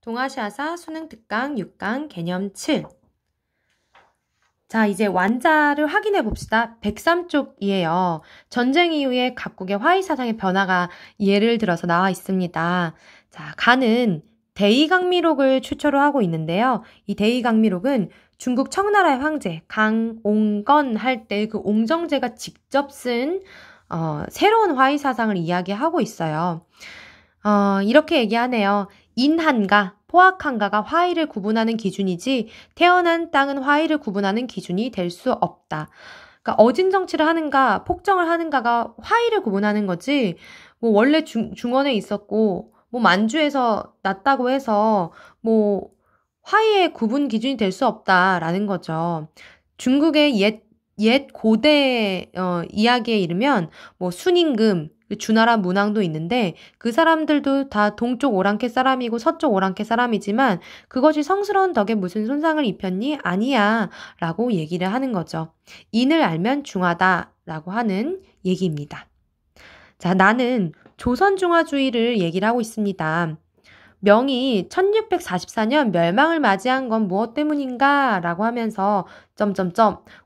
동아시아사 수능 특강 6강 개념 7. 자, 이제 완자를 확인해 봅시다. 103쪽이에요. 전쟁 이후에 각국의 화의 사상의 변화가 예를 들어서 나와 있습니다. 자, 간은 대의강미록을 출처로 하고 있는데요. 이 대의강미록은 중국 청나라의 황제 강옹건 할 때 그 옹정제가 직접 쓴 새로운 화의 사상을 이야기하고 있어요. 이렇게 얘기하네요. 인한가, 포악한가가 화의를 구분하는 기준이지 태어난 땅은 화의를 구분하는 기준이 될 수 없다. 그러니까 어진 정치를 하는가, 폭정을 하는가가 화의를 구분하는 거지. 뭐 원래 중원에 있었고 뭐 만주에서 났다고 해서 뭐 화의의 구분 기준이 될 수 없다라는 거죠. 중국의 옛 고대 이야기에 이르면 뭐 순임금, 주나라 문왕도 있는데 그 사람들도 다 동쪽 오랑캐 사람이고 서쪽 오랑캐 사람이지만 그것이 성스러운 덕에 무슨 손상을 입혔니? 아니야 라고 얘기를 하는 거죠. 인을 알면 중하다 라고 하는 얘기입니다. 자, 나는 조선중화주의를 얘기를 하고 있습니다. 명이 1644년 멸망을 맞이한 건 무엇 때문인가? 라고 하면서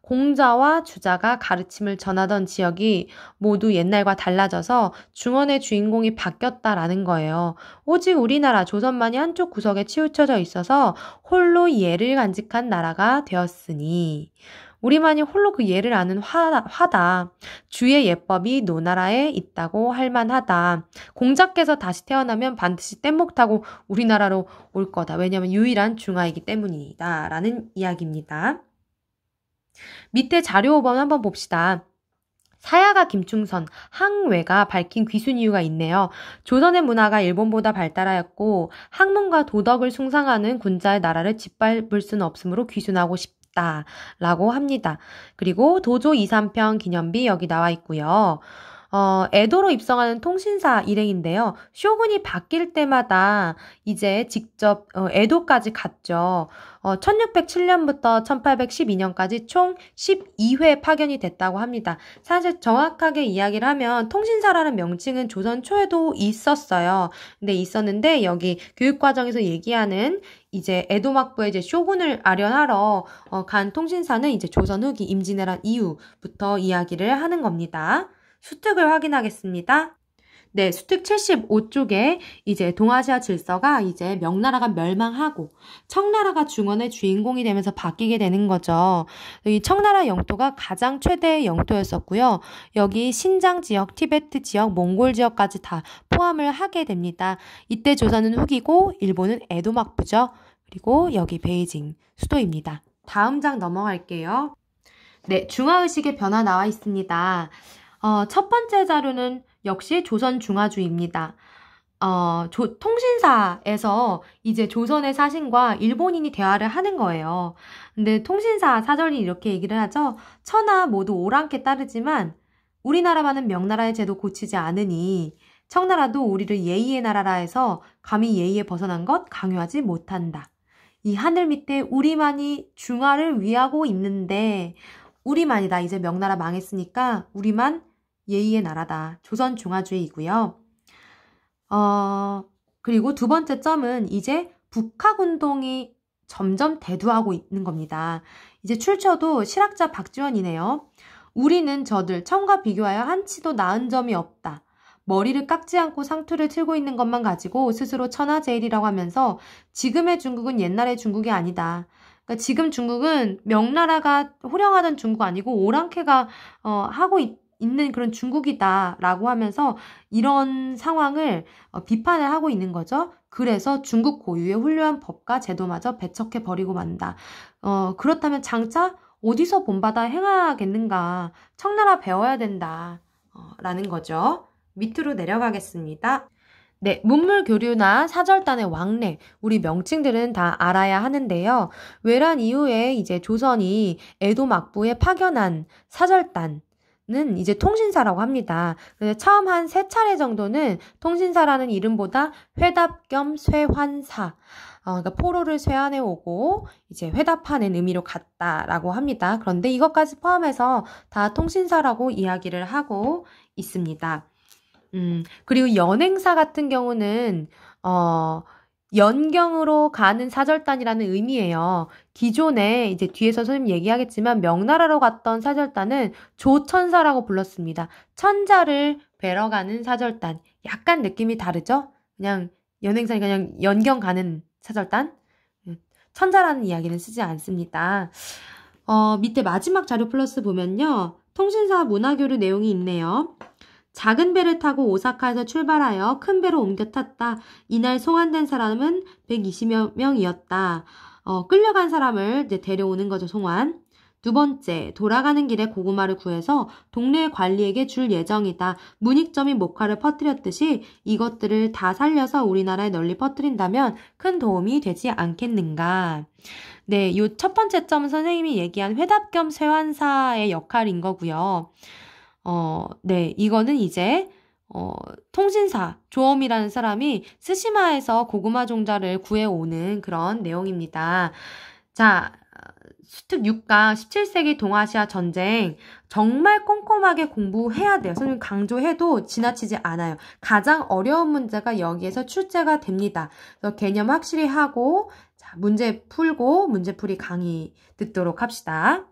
공자와 주자가 가르침을 전하던 지역이 모두 옛날과 달라져서 중원의 주인공이 바뀌었다라는 거예요. 오직 우리나라 조선만이 한쪽 구석에 치우쳐져 있어서 홀로 예를 간직한 나라가 되었으니 우리만이 홀로 그 예를 아는 화다. 주의 예법이 노나라에 있다고 할 만하다. 공자께서 다시 태어나면 반드시 뗏목 타고 우리나라로 올 거다. 왜냐하면 유일한 중화이기 때문이다. 라는 이야기입니다. 밑에 자료 5번 한번 봅시다. 사야가 김충선, 항외가 밝힌 귀순 이유가 있네요. 조선의 문화가 일본보다 발달하였고 학문과 도덕을 숭상하는 군자의 나라를 짓밟을 수는 없으므로 귀순하고 싶다 라고 합니다. 그리고 도조 2, 3평 기념비 여기 나와 있고요. 에도로 입성하는 통신사 일행인데요. 쇼군이 바뀔 때마다 이제 직접 에도까지 갔죠. 1607년부터 1812년까지 총 12회 파견이 됐다고 합니다. 사실 정확하게 이야기를 하면 통신사라는 명칭은 조선 초에도 있었는데 여기 교육과정에서 얘기하는 이제 에도 막부에 이제 쇼군을 아련하러 간 통신사는 이제 조선 후기 임진왜란 이후부터 이야기를 하는 겁니다. 수특을 확인하겠습니다. 네, 수특 75쪽에 이제 동아시아 질서가 이제 명나라가 멸망하고 청나라가 중원의 주인공이 되면서 바뀌게 되는 거죠. 이 청나라 영토가 가장 최대의 영토였었고요. 여기 신장 지역, 티베트 지역, 몽골 지역까지 다 포함을 하게 됩니다. 이때 조선은 후기고 일본은 에도 막부죠. 그리고 여기 베이징 수도입니다. 다음 장 넘어갈게요. 네, 중화의식의 변화 나와 있습니다. 첫 번째 자료는 역시 조선중화주의입니다. 통신사에서 이제 조선의 사신과 일본인이 대화를 하는 거예요. 근데 통신사 사절이 이렇게 얘기를 하죠. 천하 모두 오랑캐 따르지만 우리나라만은 명나라의 제도 고치지 않으니 청나라도 우리를 예의의 나라라 해서 감히 예의에 벗어난 것 강요하지 못한다. 이 하늘 밑에 우리만이 중화를 위하고 있는데 우리만이다. 이제 명나라 망했으니까 우리만 예의의 나라다. 조선중화주의이고요. 그리고 두 번째 점은 이제 북학운동이 점점 대두하고 있는 겁니다. 이제 출처도 실학자 박지원이네요. 우리는 저들 청과 비교하여 한치도 나은 점이 없다. 머리를 깎지 않고 상투를 틀고 있는 것만 가지고 스스로 천하제일이라고 하면서 지금의 중국은 옛날의 중국이 아니다. 그러니까 지금 중국은 명나라가 호령하던 중국 아니고 오랑캐가 하고 있는 그런 중국이다라고 하면서 이런 상황을 비판을 하고 있는 거죠. 그래서 중국 고유의 훌륭한 법과 제도마저 배척해 버리고 만다. 그렇다면 장차 어디서 본받아 행하겠는가. 청나라 배워야 된다. 라는 거죠. 밑으로 내려가겠습니다. 네, 문물 교류나 사절단의 왕래, 우리 명칭들은 다 알아야 하는데요. 외란 이후에 이제 조선이 에도 막부에 파견한 사절단, 는 이제 통신사라고 합니다. 그래서 처음 한 3차례 정도는 통신사라는 이름보다 회답 겸 쇠환사, 그러니까 포로를 쇠환해 오고 이제 회답하는 의미로 갔다라고 합니다. 그런데 이것까지 포함해서 다 통신사라고 이야기를 하고 있습니다. 그리고 연행사 같은 경우는 연경으로 가는 사절단이라는 의미예요. 기존에 이제 뒤에서 선생님 얘기하겠지만 명나라로 갔던 사절단은 조천사라고 불렀습니다. 천자를 뵈러 가는 사절단. 약간 느낌이 다르죠? 그냥 연행선이 그냥 연경 가는 사절단. 천자라는 이야기는 쓰지 않습니다. 밑에 마지막 자료 플러스 보면요. 통신사 문화교류 내용이 있네요. 작은 배를 타고 오사카에서 출발하여 큰 배로 옮겨 탔다. 이날 송환된 사람은 120여 명이었다. 끌려간 사람을 이제 데려오는 거죠, 송환. 두 번째, 돌아가는 길에 고구마를 구해서 동네 관리에게 줄 예정이다. 문익점이 목화를 퍼뜨렸듯이 이것들을 다 살려서 우리나라에 널리 퍼뜨린다면 큰 도움이 되지 않겠는가. 네, 요 첫 번째 점은 선생님이 얘기한 회답 겸 쇠환사의 역할인 거고요. 네, 이거는 이제 통신사 조엄이라는 사람이 스시마에서 고구마 종자를 구해오는 그런 내용입니다. 자, 수특 6강 17세기 동아시아 전쟁 정말 꼼꼼하게 공부해야 돼요. 선생님 강조해도 지나치지 않아요. 가장 어려운 문제가 여기에서 출제가 됩니다. 그래서 개념 확실히 하고 자, 문제 풀고 문제풀이 강의 듣도록 합시다.